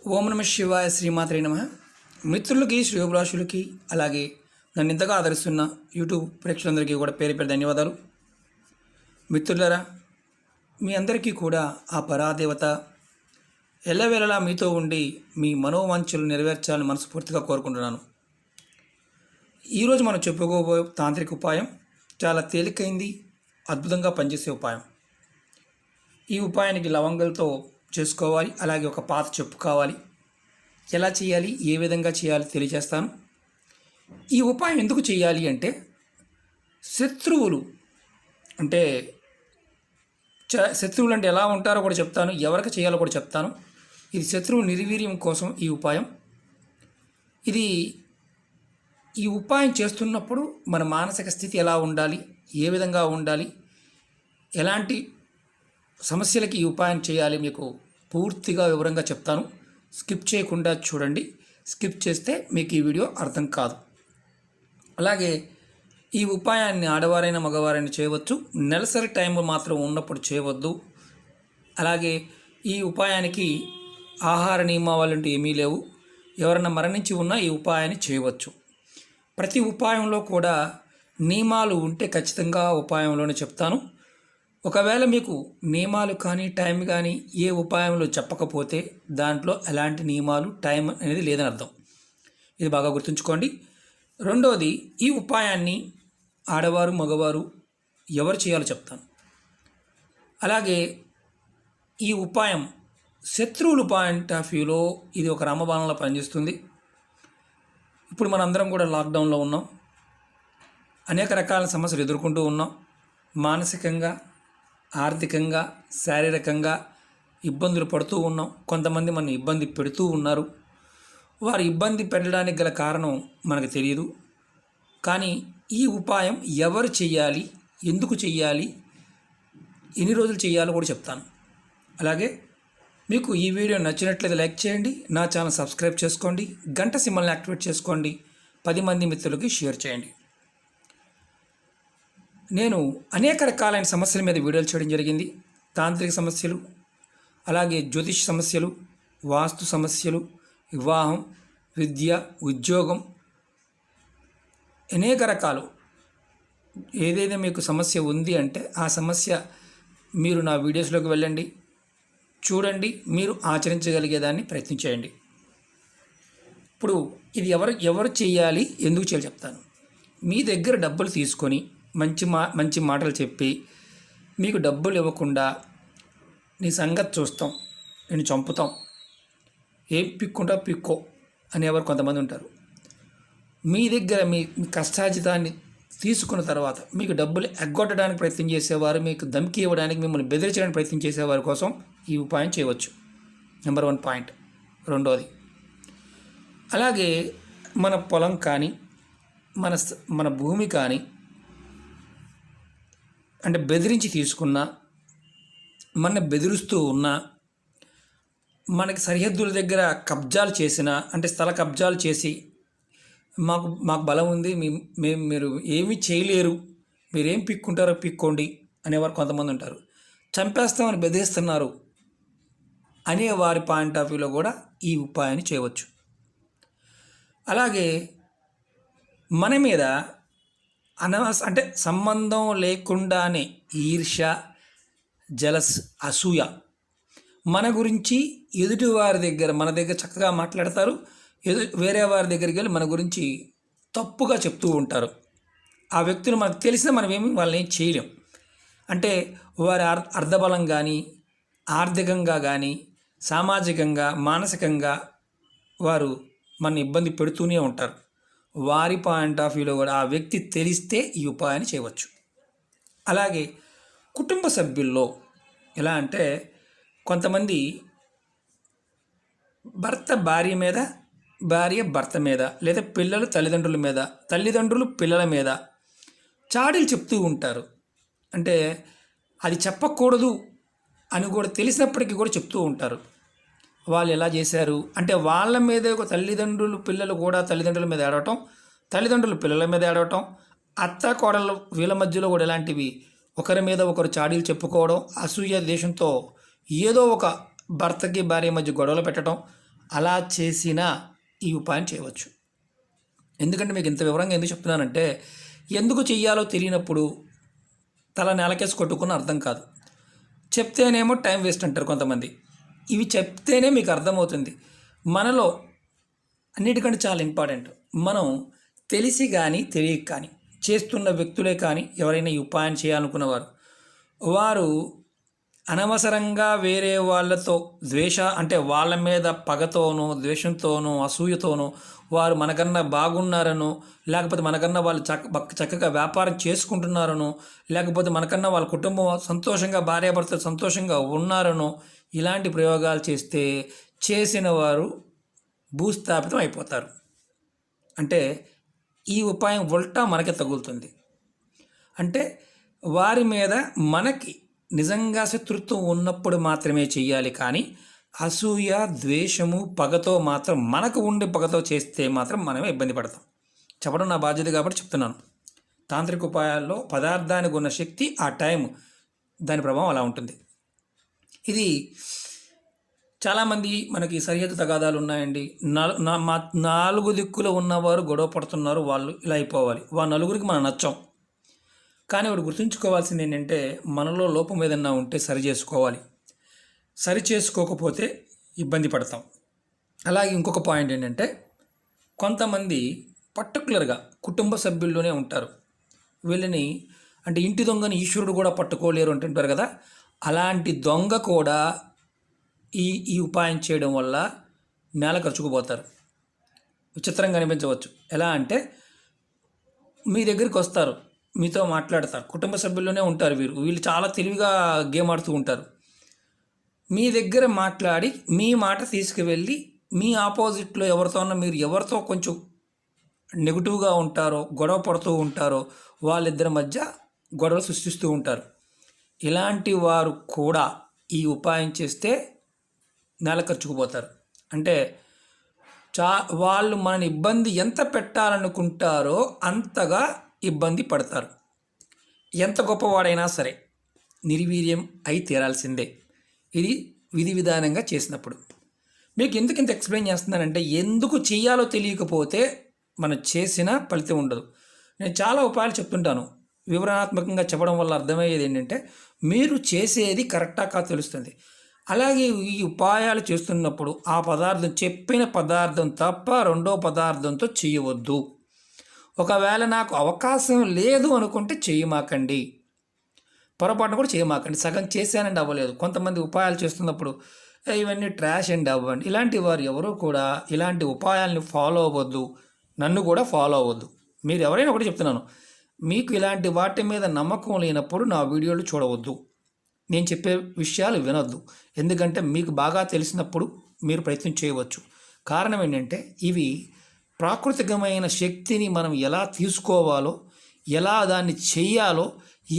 ఓం నమ శివాయ శ్రీమాత్రే నమ. మిత్రులకి శ్రేయోభిలాషులకి అలాగే నన్ను ఇంతగా ఆదరిస్తున్న యూట్యూబ్ ప్రేక్షకులందరికీ కూడా పేరు పేరు ధన్యవాదాలు. మిత్రులరా, మీ అందరికీ కూడా ఆ పరాదేవత ఎల్లవేళలా మీతో ఉండి మీ మనోవాంఛలు నెరవేర్చాలని మనస్ఫూర్తిగా కోరుకుంటున్నాను. ఈరోజు మనం చెప్పుకోబోయే తాంత్రిక ఉపాయం చాలా తేలికైంది, అద్భుతంగా పనిచేసే ఉపాయం. ఈ ఉపాయానికి లవంగాలతో చేసుకోవాలి. అలాగే ఒక పాత చెప్పు కావాలి. ఎలా చేయాలి, ఏ విధంగా చేయాలి తెలియజేస్తాను. ఈ ఉపాయం ఎందుకు చేయాలి అంటే శత్రువులు అంటే శత్రువులు అంటే ఎలా ఉంటారో కూడా చెప్తాను, ఎవరికి చేయాలో కూడా చెప్తాను. ఇది శత్రువు నిర్వీర్యం కోసం ఈ ఉపాయం. ఈ ఉపాయం చేస్తున్నప్పుడు మన మానసిక స్థితి ఎలా ఉండాలి, ఏ విధంగా ఉండాలి, ఎలాంటి సమస్యలకి ఈ ఉపాయం చేయాలి మీకు పూర్తిగా వివరంగా చెప్తాను. స్కిప్ చేయకుండా చూడండి. స్కిప్ చేస్తే మీకు ఈ వీడియో అర్థం కాదు. అలాగే ఈ ఉపాయాన్ని ఆడవారైనా మగవారైనా చేయవచ్చు. నెలసరి టైం మాత్రం ఉన్నప్పుడు చేయవద్దు. అలాగే ఈ ఉపాయానికి ఆహార నియమావళి అంటూ ఏమీ లేవు. ఎవరైనా మరణించి ఉన్నా ఈ ఉపాయాన్ని చేయవచ్చు. ప్రతి ఉపాయంలో కూడా నియమాలు ఉంటే ఖచ్చితంగా ఉపాయంలోనే చెప్తాను. ఒకవేళ మీకు నియమాలు కానీ టైం కానీ ఏ ఉపాయంలో చెప్పకపోతే దాంట్లో ఎలాంటి నియమాలు టైం అనేది లేదని అర్థం. ఇది బాగా గుర్తుంచుకోండి. రెండోది, ఈ ఉపాయాన్ని ఆడవారు మగవారు ఎవరు చేయాలో చెప్తాను. అలాగే ఈ ఉపాయం శత్రువుల పాయింట్ ఆఫ్ వ్యూలో ఇది ఒక రామబాణంలో పనిచేస్తుంది. ఇప్పుడు మనందరం కూడా లాక్డౌన్లో ఉన్నాం. అనేక రకాల సమస్యలు ఎదుర్కొంటూ ఉన్నాం. మానసికంగా, ఆర్థికంగా, శారీరకంగా ఇబ్బందులు పడుతూ ఉన్నాం. కొంతమంది మన ఇబ్బంది పెడుతూ ఉన్నారు. వారు ఇబ్బంది పెట్టడానికి గల కారణం మనకు తెలియదు. కానీ ఈ ఉపాయం ఎవరు చేయాలి, ఎందుకు చేయాలి, ఎన్ని రోజులు చేయాలో కూడా చెప్తాను. అలాగే మీకు ఈ వీడియో నచ్చినట్లయితే లైక్ చేయండి, నా ఛానల్ సబ్స్క్రైబ్ చేసుకోండి, గంట సింబల్ని యాక్టివేట్ చేసుకోండి, 10 మంది మిత్రులకి షేర్ చేయండి. నేను అనేక రకాలైన సమస్యల మీద వీడియోలు చేయడం జరిగింది. తాంత్రిక సమస్యలు, అలాగే జ్యోతిష్ సమస్యలు, వాస్తు సమస్యలు, వివాహం, విద్య, ఉద్యోగం, అనేక రకాలు. ఏదైనా మీకు సమస్య ఉంది అంటే ఆ సమస్య మీరు నా వీడియోస్లోకి వెళ్ళండి, చూడండి, మీరు ఆచరించగలిగేదాన్ని ప్రయత్నించేయండి. ఇప్పుడు ఇది ఎవరు చేయాలి, ఎందుకు చేయాలి చెప్తాను. మీ దగ్గర డబ్బులు తీసుకొని మంచి మాటలు చెప్పి మీకు డబ్బులు ఇవ్వకుండా నీ సంగతి చూస్తాం, నేను చంపుతాం, ఏం పిక్కుంటా పిక్కో అనేవారు కొంతమంది ఉంటారు. మీ దగ్గర మీ కష్టాజితాన్ని తీసుకున్న తర్వాత మీకు డబ్బులు ఎగ్గొట్టడానికి ప్రయత్నం చేసేవారు, మీకు ధమ్కి ఇవ్వడానికి, మిమ్మల్ని బెదిరించడానికి ప్రయత్నం చేసేవారి కోసం ఈ ఉపాయం చేయవచ్చు. Number 1 point. రెండోది, అలాగే మన పొలం కానీ మన భూమి కానీ అంటే బెదిరించి తీసుకున్నా, మన బెదిరిస్తూ ఉన్నా, మనకి సరిహద్దుల దగ్గర కబ్జాలు చేసిన అంటే స్థల కబ్జాలు చేసి మాకు బలం ఉంది, మీరు ఏమీ చేయలేరు, మీరేం పిక్కుంటారో పిక్కోండి అనేవారు కొంతమంది ఉంటారు. చంపేస్తామని బెదిరిస్తున్నారు అనే వారి పాయింట్ ఆఫ్ వ్యూలో కూడా ఈ ఉపాయాన్ని చేయవచ్చు. అలాగే మన మీద అంటే సంబంధం లేకుండానే ఈర్ష్య, జలస్, అసూయ, మన గురించి ఎదుటి వారి దగ్గర మన దగ్గర చక్కగా మాట్లాడతారు, వేరే వారి దగ్గరికి వెళ్ళి మన గురించి తప్పుగా చెప్తూ ఉంటారు. ఆ వ్యక్తులు మనకు తెలిసినా మనం వాళ్ళని చేయలేం. అంటే వారి అర్ధబలం కానీ, ఆర్థికంగా కానీ, సామాజికంగా, మానసికంగా వారు మన ఇబ్బంది పెడుతూనే ఉంటారు. వారి పాయింట్ ఆఫ్ వ్యూలో కూడా ఆ వ్యక్తి తెలిస్తే ఈ ఉపాయాన్ని చేయవచ్చు. అలాగే కుటుంబ సభ్యుల్లో ఎలా అంటే కొంతమంది భర్త భార్య మీద, భార్య భర్త మీద, లేదా పిల్లలు తల్లిదండ్రుల మీద, తల్లిదండ్రులు పిల్లల మీద చాడీలు చెప్తూ ఉంటారు. అంటే అది చెప్పకూడదు అని కూడా తెలిసినప్పటికీ కూడా చెప్తూ ఉంటారు. వాళ్ళు ఎలా చేశారు అంటే వాళ్ళ మీద తల్లిదండ్రులు పిల్లలు కూడా తల్లిదండ్రుల మీద ఏడవటం, తల్లిదండ్రులు పిల్లల మీద ఏడవటం, అత్త కోడళ్ళు వీళ్ళ మధ్యలో కూడా ఇలాంటివి ఒకరి మీద ఒకరు చాడీలు చెప్పుకోవడం, అసూయ దేశంతో ఏదో ఒక భర్తకి భార్య మధ్య గొడవలు పెట్టడం, అలా చేసినా ఈ ఉపాయం చేయవచ్చు. ఎందుకంటే మీకు ఇంత వివరంగా ఎందుకు చెప్తున్నానంటే, ఎందుకు చెయ్యాలో తెలియనప్పుడు తల నేలకేసి కొట్టుకున్న అర్థం కాదు. చెప్తేనేమో టైం వేస్ట్ అంటారు కొంతమంది. ఇవి చెప్తేనే మీకు అర్థమవుతుంది. మనలో అన్నిటికంటే చాలా ఇంపార్టెంట్, మనం తెలిసి కానీ తెలియక కానీ చేస్తున్న వ్యక్తులే కానీ ఎవరైనా ఈ ఉపాయం చేయాలనుకున్నవారు, వారు అనవసరంగా వేరే వాళ్ళతో అంటే వాళ్ళ మీద పగతోనో ద్వేషంతోనో అసూయతోనో వారు మనకన్నా బాగున్నారనో, లేకపోతే మనకన్నా వాళ్ళు చక్కగా వ్యాపారం చేసుకుంటున్నారనో, లేకపోతే మనకన్నా వాళ్ళ కుటుంబం సంతోషంగా భార్యాభర్తలు సంతోషంగా ఉన్నారనో ఇలాంటి ప్రయోగాలు చేస్తే చేసిన వారు భూస్థాపితం అయిపోతారు. అంటే ఈ ఉపాయం ఉల్టా మనకే తగులుతుంది. అంటే వారి మీద మనకి నిజంగా శత్రుత్వం ఉన్నప్పుడు మాత్రమే చెయ్యాలి, కానీ అసూయ ద్వేషము పగతో మాత్రం మనకు ఉండే పగతో చేస్తే మాత్రం మనమే ఇబ్బంది పడతాం. చెప్పడం నా బాధ్యత కాబట్టి చెప్తున్నాను. తాంత్రిక ఉపాయాల్లో పదార్థానికి ఉన్న శక్తి, ఆ టైం, దాని ప్రభావం అలా ఉంటుంది. ఇది చాలామంది మనకి సరిహద్దు తగాదాలు ఉన్నాయండి, నాలుగు దిక్కులో ఉన్నవారు గొడవ పడుతున్నారు, వాళ్ళు ఇలా అయిపోవాలి, నలుగురికి మనం నచ్చాం. కానీ ఒకటి గుర్తుంచుకోవాల్సింది ఏంటంటే, మనలో లోపం ఏదన్నా ఉంటే సరి చేసుకోవాలి. సరి చేసుకోకపోతే ఇబ్బంది పడతాం. అలాగే ఇంకొక పాయింట్ ఏంటంటే, కొంతమంది పర్టికులర్గా కుటుంబ సభ్యుల్లోనే ఉంటారు. వీళ్ళని అంటే ఇంటి దొంగని ఈశ్వరుడు కూడా పట్టుకోలేరు అంటుంటారు కదా, అలాంటి దొంగ కూడా ఈ ఉపాయం చేయడం వల్ల నేల ఖర్చుకుపోతారు. విచిత్రంగా అనిపించవచ్చు. ఎలా అంటే, మీ దగ్గరికి వస్తారు, మీతో మాట్లాడతారు, కుటుంబ సభ్యుల్లోనే ఉంటారు, వీళ్ళు చాలా తెలివిగా గేమ్ ఆడుతూ ఉంటారు. మీ దగ్గర మాట్లాడి మీ మాట తీసుకువెళ్ళి మీ ఆపోజిట్లో మీరు ఎవరితో కొంచెం నెగిటివ్గా ఉంటారో, గొడవ పడుతూ ఉంటారో వాళ్ళిద్దరి మధ్య గొడవలు సృష్టిస్తూ ఉంటారు. ఇలాంటి వారు కూడా ఈ ఉపాయం చేస్తే నేల ఖర్చుకుపోతారు. అంటే వాళ్ళు మనని ఇబ్బంది ఎంత పెట్టాలనుకుంటారో అంతగా ఇబ్బంది పడతారు. ఎంత గొప్పవాడైనా సరే నిర్వీర్యం అయి తీరాల్సిందే, ఇది విధి విధానంగా చేసినప్పుడు. మీకు ఎందుకు ఇంత ఎక్స్ప్లెయిన్ చేస్తున్నానంటే, ఎందుకు చేయాలో తెలియకపోతే మనం చేసిన ఫలితం ఉండదు. నేను చాలా ఉపాయాలు చెప్తుంటాను, వివరణాత్మకంగా చెప్పడం వల్ల అర్థమయ్యేది ఏంటంటే, మీరు చేసేది కరెక్టా కాదు తెలుస్తుంది. అలాగే ఈ ఉపాయాలు చేస్తున్నప్పుడు ఆ చెప్పిన పదార్థం తప్ప రెండో పదార్థంతో చేయవద్దు. ఒకవేళ నాకు అవకాశం లేదు అనుకుంటే చేయమాకండి, పొరపాటున కూడా చేయమాకండి. సగం చేశానండి అవ్వలేదు. కొంతమంది ఉపాయాలు చేస్తున్నప్పుడు ఇవన్నీ ట్రాష్ అండి అవ్వండి, ఇలాంటి వారు ఎవరూ కూడా ఇలాంటి ఉపాయాలని ఫాలో అవ్వద్దు, నన్ను కూడా ఫాలో అవ్వద్దు. మీరు ఎవరైనా ఒకటి చెప్తున్నాను, మీకు ఇలాంటి వాటి మీద నమ్మకం లేనప్పుడు నా వీడియోలు చూడవద్దు, నేను చెప్పే విషయాలు వినొద్దు. ఎందుకంటే మీకు బాగా తెలిసినప్పుడు మీరు ప్రయత్నం చేయవచ్చు. కారణం ఏంటంటే, ఇవి ప్రాకృతికమైన శక్తిని మనం ఎలా తీసుకోవాలో, ఎలా దాన్ని చెయ్యాలో,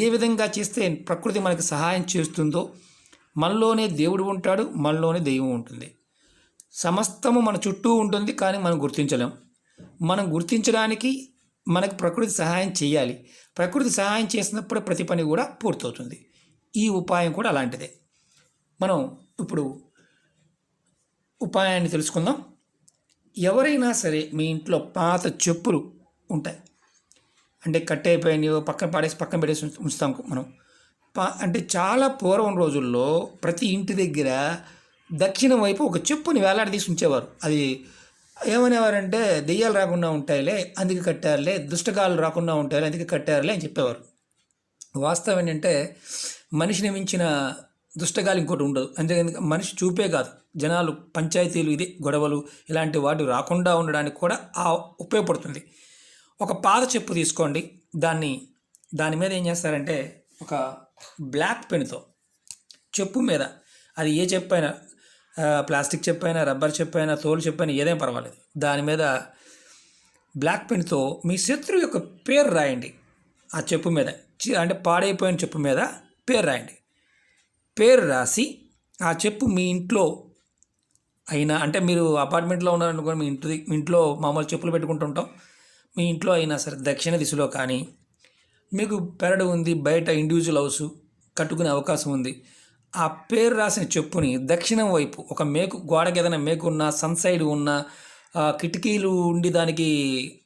ఏ విధంగా చేస్తే ప్రకృతి మనకి సహాయం చేస్తుందో, మనలోనే దేవుడు ఉంటాడు, మనలోనే దైవం ఉంటుంది. సమస్తము మన చుట్టూ ఉంటుంది, కానీ మనం గుర్తించలేం. మనం గుర్తించడానికి మనకు ప్రకృతి సహాయం చేయాలి. ప్రకృతి సహాయం చేసినప్పుడు ప్రతి పని కూడా పూర్తవుతుంది. ఈ ఉపాయం కూడా అలాంటిదే. మనం ఇప్పుడు ఉపాయాన్ని తెలుసుకుందాం. ఎవరైనా సరే మీ ఇంట్లో పాత చెప్పులు ఉంటాయి, అంటే కట్ అయిపోయినాయో పక్కన పెట్టేసి ఉంచుతాం మనం. అంటే చాలా పూర్వం రోజుల్లో ప్రతి ఇంటి దగ్గర దక్షిణం వైపు ఒక చెప్పుని వేలాడదీసి ఉంచేవారు. అది ఏమనేవారంటే, దెయ్యాలు రాకుండా ఉంటాయిలే అందుకే కట్టారులే, దుష్టకాలు రాకుండా ఉంటాయిలే అందుకే కట్టారులే అని చెప్పేవారు. వాస్తవం ఏంటంటే, మనిషిని మించిన దుష్టగాలి ఇంకోటి ఉండదు. అందుకని మనిషి చూపే కాదు, జనాలు పంచాయతీలు ఇది గొడవలు ఇలాంటి వాటి రాకుండా ఉండడానికి కూడా ఉపయోగపడుతుంది. ఒక పాత చెప్పు తీసుకోండి, దాని మీద ఏం చేస్తారంటే, ఒక బ్లాక్ పెన్తో చెప్పు మీద, అది ఏ చెప్పు అయినా, ప్లాస్టిక్ చెప్పు అయినా, రబ్బర్ చెప్పు అయినా, తోలు చెప్పు అయినా, ఏదైనా పర్వాలేదు, దాని మీద బ్లాక్ పెన్తో మీ శత్రువు యొక్క పేరు రాయండి. ఆ చెప్పు మీద, అంటే పాడైపోయిన చెప్పు మీద పేరు రాయండి. పేరు రాసి ఆ చెప్పు మీ ఇంట్లో అయినా, అంటే మీరు అపార్ట్మెంట్లో ఉన్నారనుకోండి, మీ ఇంట్లో మామూలు చెప్పులు పెట్టుకుంటుంటాం, మీ ఇంట్లో అయినా సరే దక్షిణ దిశలో కానీ, మీకు పెరడు ఉంది, బయట ఇండివిజువల్ హౌస్ కట్టుకునే అవకాశం ఉంది, ఆ పేరు రాసిన చెప్పుని దక్షిణం వైపు ఒక మేకు గోడకి ఏదైనా మేకు ఉన్న సన్సైడ్ ఉన్న కిటికీలు ఉండి దానికి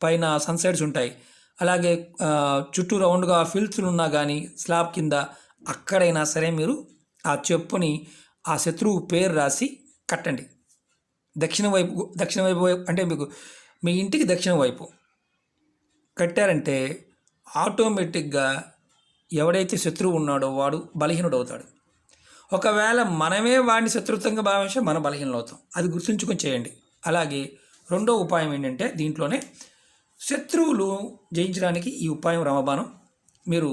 పైన సన్సైడ్స్ ఉంటాయి. అలాగే చుట్టూ రౌండ్గా ఫిల్స్లు ఉన్నా కానీ స్లాబ్ కింద అక్కడైనా సరే మీరు ఆ చెప్పుని ఆ శత్రువు పేరు రాసి కట్టండి. దక్షిణ వైపు అంటే మీకు మీ ఇంటికి దక్షిణ వైపు కట్టారంటే ఆటోమేటిక్గా ఎవడైతే శత్రువు ఉన్నాడో వాడు బలహీనుడు అవుతాడు. ఒకవేళ మనమే వాడిని శత్రుత్వంగా భావించే మనం బలహీనలు అవుతాం. అది గుర్తుంచుకొని చేయండి. అలాగే రెండో ఉపాయం ఏంటంటే దీంట్లోనే శత్రువులు జయించడానికి ఈ ఉపాయం రమబాణం. మీరు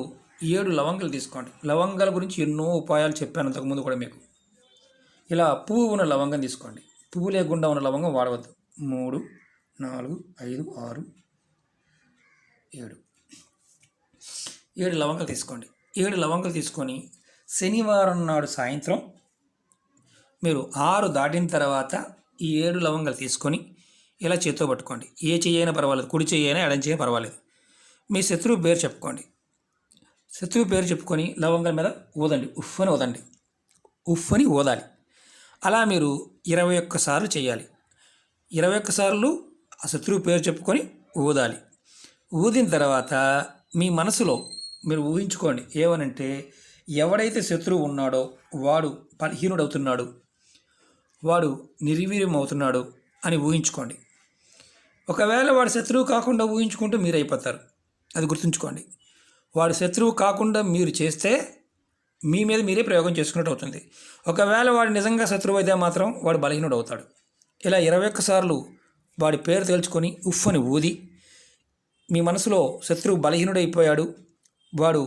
7 లవంగాలు తీసుకోండి. లవంగాల గురించి ఎన్నో ఉపాయాలు చెప్పాను అంతకుముందు కూడా మీకు. ఇలా పువ్వు ఉన్న లవంగం తీసుకోండి. పువ్వు లేకుండా ఉన్న లవంగం వాడవద్దు. 3, 4, 5, 6, 7 లవంగాలు తీసుకోండి. 7 లవంగాలు తీసుకొని శనివారం నాడు సాయంత్రం మీరు 6 దాటిన తర్వాత ఈ 7 లవంగాలు తీసుకొని ఇలా చేత్తో పట్టుకోండి. ఏ చెయ్యైనా పర్వాలేదు, కుడి చెయ్యైనా ఎడం చెయ్యైనా పర్వాలేదు. మీ శత్రువు పేరు చెప్పుకోండి. శత్రువు పేరు చెప్పుకొని లవంగాల మీద ఊదండి. ఉఫ్ అని ఊదండి. ఉఫ్ అని ఊదాలి. అలా మీరు 21 సార్లు చేయాలి. 21 సార్లు ఆ శత్రువు పేరు చెప్పుకొని ఊదాలి. ఊదిన తర్వాత మీ మనసులో మీరు ఊహించుకోండి. ఏమనంటే ఎవడైతే శత్రువు ఉన్నాడో వాడు బలహీనుడవుతున్నాడు, వాడు నిర్వీర్యం అవుతున్నాడు అని ఊహించుకోండి. ఒకవేళ వాడు శత్రువు కాకుండా ఊహించుకుంటూ మీరు అయిపోతారు. అది గుర్తుంచుకోండి. వాడు శత్రువు కాకుండా మీరు చేస్తే మీ మీద మీరే ప్రయోగం చేసుకున్నట్టు అవుతుంది. ఒకవేళ వాడు నిజంగా శత్రువు అయితే మాత్రం వాడు బలహీనుడు అవుతాడు. ఇలా 21 సార్లు వాడి పేరు తేల్చుకొని ఉఫ్ అని ఊది మీ మనసులో శత్రువు బలహీనుడైపోయాడు, వాడు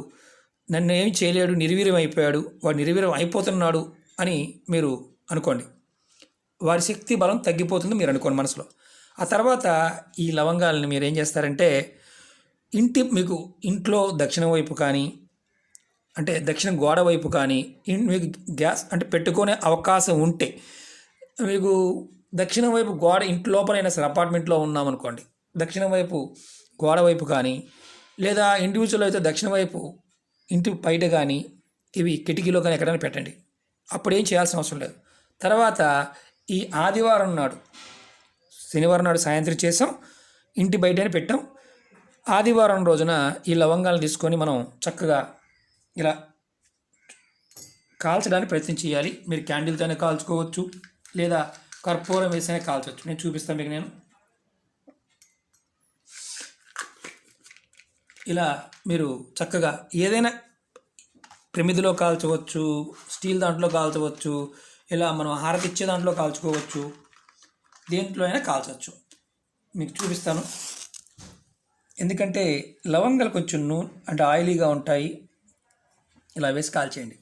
నన్ను ఏమి చేయలేడు, నిర్వీర్యం అయిపోయాడు, వాడు నిర్వీర్యం అయిపోతున్నాడు అని మీరు అనుకోండి. వారి శక్తి బలం తగ్గిపోతుంది మీరు అనుకోండి మనసులో. ఆ తర్వాత ఈ లవంగాలని మీరు ఏం చేస్తారంటే మీకు ఇంట్లో దక్షిణ వైపు కానీ అంటే దక్షిణ గోడ వైపు కానీ మీకు గ్యాస్ అంటే పెట్టుకునే అవకాశం ఉంటే మీకు దక్షిణ వైపు గోడ ఇంటి లోపలైనా సరే అపార్ట్మెంట్లో ఉన్నామనుకోండి, దక్షిణ వైపు గోడ వైపు కానీ లేదా ఇండివిజువల్ అయితే దక్షిణ వైపు ఇంటి బయట కానీ ఇవి కిటికీలో కానీ ఎక్కడైనా పెట్టండి. అప్పుడు ఏం చేయాల్సిన అవసరం లేదు. తర్వాత ఈ ఆదివారం నాడు, శనివారం నాడు సాయంత్రం చేసాం, ఇంటి బయటనే పెట్టాం. ఆదివారం రోజున ఈ లవంగాలను తీసుకొని మనం చక్కగా ఇలా కాల్చడానికి ప్రయత్నం చేయాలి. మీరు క్యాండిల్తోనే కాల్చుకోవచ్చు లేదా కర్పూరం వేసైనా కాల్చవచ్చు. నేను చూపిస్తాను మీకు. నేను ఇలా మీరు చక్కగా ఏదైనా ప్రమిదిలో కాల్చవచ్చు, స్టీల్ దాంట్లో కాల్చవచ్చు, ఇలా మనం హారతి ఇచ్చే దాంట్లో కాల్చుకోవచ్చు, దేంట్లో అయినా కాల్చవచ్చు. మీకు చూపిస్తాను. ఎందుకంటే లవంగాలు కొంచెం నూనె అంటే ఆయిలీగా ఉంటాయి. ఇలా వేసి కాల్చేయండి.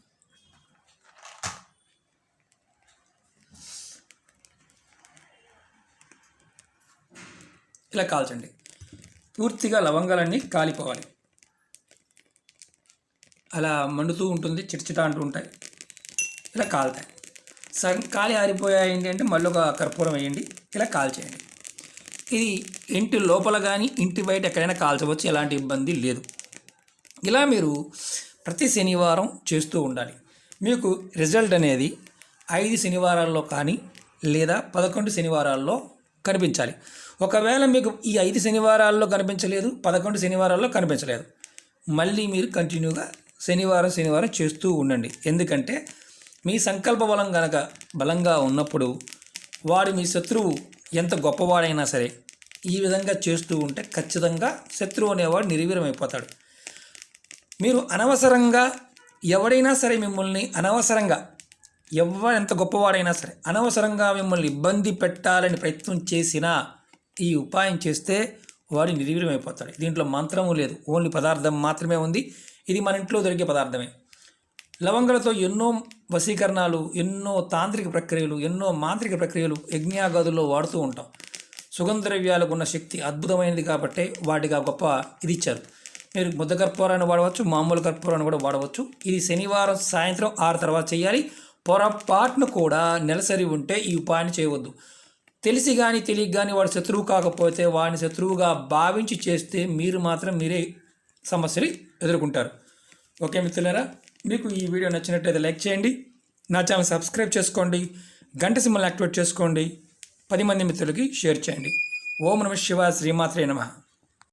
ఇలా కాల్చండి. పూర్తిగా లవంగాలన్నీ కాలిపోవాలి. అలా మండుతూ ఉంటుంది, చిటచిట అంటూ ఉంటాయి, ఇలా కాలుతాయి. సగం కాలి ఆరిపోయాయి అంటే మళ్ళీ ఒక కర్పూరం వేయండి, ఇలా కాల్చేయండి. ఇది ఇంటి లోపల కానీ ఇంటి బయట ఎక్కడైనా కాల్చవచ్చు, ఎలాంటి ఇబ్బంది లేదు. ఇలా మీరు ప్రతి శనివారం చేస్తూ ఉండాలి. మీకు రిజల్ట్ అనేది 5 శనివారాల్లో కానీ లేదా 11 శనివారాల్లో కనిపించాలి. ఒకవేళ మీకు ఈ 5 శనివారాల్లో కనిపించలేదు, 11 శనివారాల్లో కనిపించలేదు, మళ్ళీ మీరు కంటిన్యూగా శనివారం చేస్తూ ఉండండి. ఎందుకంటే మీ సంకల్ప బలం కనుక బలంగా ఉన్నప్పుడు వాడు మీ శత్రువు ఎంత గొప్పవాడైనా సరే ఈ విధంగా చేస్తూ ఉంటే ఖచ్చితంగా శత్రువు అనేవాడు నిర్వీర్యం అయిపోతాడు. మీరు అనవసరంగా ఎవడైనా సరే మిమ్మల్ని అనవసరంగా ఎంత గొప్పవాడైనా సరే అనవసరంగా మిమ్మల్ని ఇబ్బంది పెట్టాలని ప్రయత్నం చేసినా ఈ ఉపాయం చేస్తే వాడు నిర్వీర్యం అయిపోతాడు. దీంట్లో మంత్రము లేదు, ఓన్లీ పదార్థం మాత్రమే ఉంది. ఇది మన ఇంట్లో దొరికే పదార్థమే. లవంగాలతో ఎన్నో వశీకరణాలు, ఎన్నో తాంత్రిక ప్రక్రియలు, ఎన్నో మాంత్రిక ప్రక్రియలు యజ్ఞాగాదుల్లో వాడుతూ ఉంటాం. సుగంధ ద్రవ్యాలకు ఉన్న శక్తి అద్భుతమైనది కాబట్టి వాటికి ఆ గొప్ప ఇది ఇచ్చారు. మీరు ముద్ద కర్పూరాన్ని వాడవచ్చు, మామూలు కర్పూరాన్ని కూడా వాడవచ్చు. ఇది శనివారం సాయంత్రం 6 తర్వాత చేయాలి. పొరపాటును కూడా నెలసరి ఉంటే ఈ ఉపాయాన్ని చేయవద్దు. తెలిసి కానీ తెలియక కానీ వాడు శత్రువు కాకపోతే వాడిని శత్రువుగా భావించి చేస్తే మీరు మాత్రం మీరే సమస్యలు ఎదుర్కొంటారు. ఓకే మిత్రులారా, మీకు ఈ వీడియో నచ్చినట్లయితే లైక్ చేయండి, నా ఛానల్ సబ్స్క్రైబ్ చేసుకోండి, గంట సింబల్ యాక్టివేట్ చేసుకోండి, 10 మంది మిత్రులకి షేర్ చేయండి. ఓం నమః శివాయ, శ్రీమాత్రే నమః.